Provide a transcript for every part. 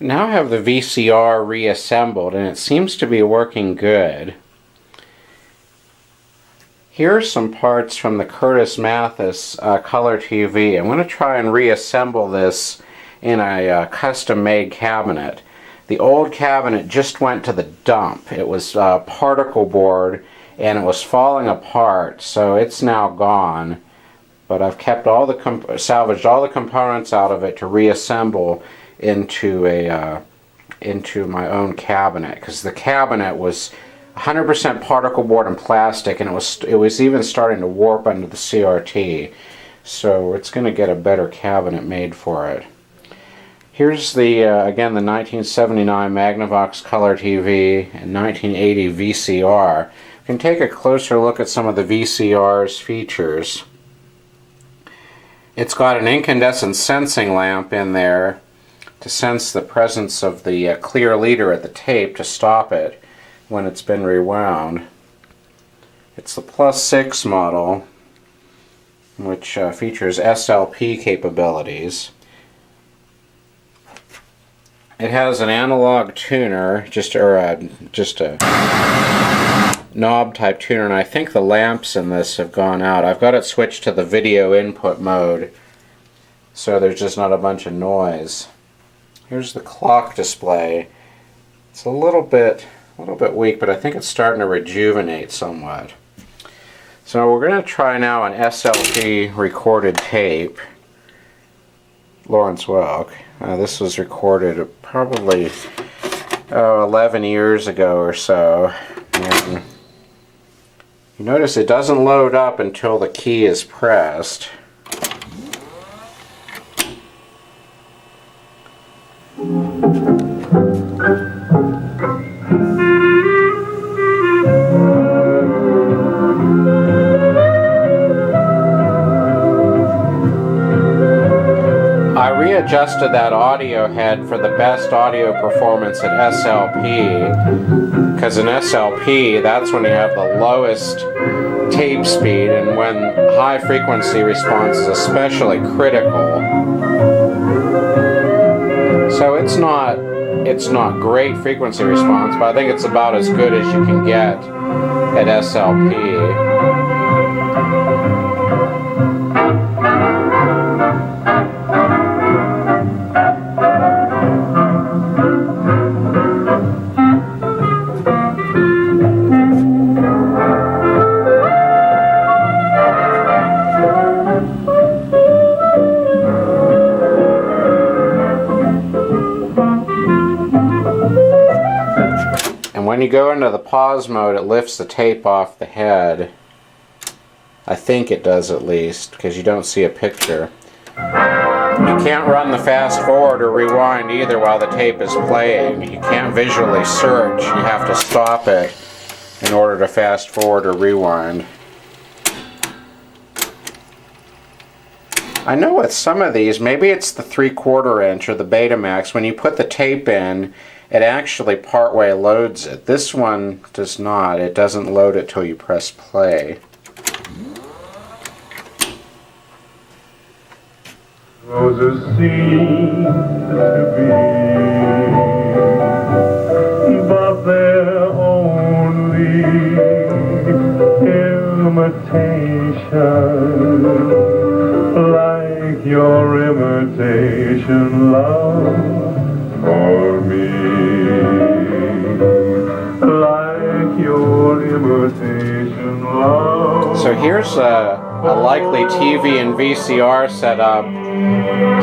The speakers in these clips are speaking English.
Now I have the VCR reassembled and it seems to be working good. Here are some parts from the Curtis Mathis Color TV. I'm going to try and reassemble this in a custom-made cabinet. The old cabinet just went to the dump. It was particle board and it was falling apart, so it's now gone. But I've kept all the salvaged all the components out of it to reassemble into my own cabinet, because the cabinet was 100% particle board and plastic, and it was even starting to warp under the CRT. So it's going to get a better cabinet made for it. Here's the again the 1979 Magnavox Color TV and 1980 VCR. You can take a closer look at some of the VCR's features. It's got an incandescent sensing lamp in there to sense the presence of the clear leader at the tape to stop it when it's been rewound. It's the +6 model, which features SLP capabilities. It has an analog tuner, just a knob type tuner, and I think the lamps in this have gone out. I've got it switched to the video input mode, so there's just not a bunch of noise. Here's the clock display. It's a little bit weak, but I think it's starting to rejuvenate somewhat. So we're going to try now an SLP recorded tape. Lawrence Welk. This was recorded probably 11 years ago or so. And you notice it doesn't load up until the key is pressed. I readjusted that audio head for the best audio performance at SLP, because in SLP that's when you have the lowest tape speed and when high frequency response is especially critical. So it's not great frequency response, but I think it's about as good as you can get at SLP. When you go into the pause mode, it lifts the tape off the head. I think it does, at least, because you don't see a picture. You can't run the fast forward or rewind either while the tape is playing. You can't visually search. You have to stop it in order to fast forward or rewind. I know with some of these, maybe it's the 3/4 inch or the Betamax, when you put the tape in, it actually partway loads it. This one does not. It doesn't load it till you press play. Roses seem to be, but they're only imitation, like your imitation love for me, like your imitation love. So here's a likely TV and VCR setup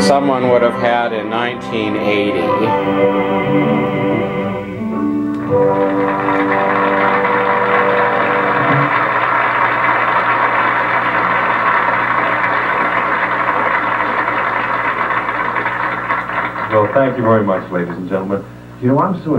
someone would have had in 1980. Well, thank you very much, ladies and gentlemen. You know, I'm so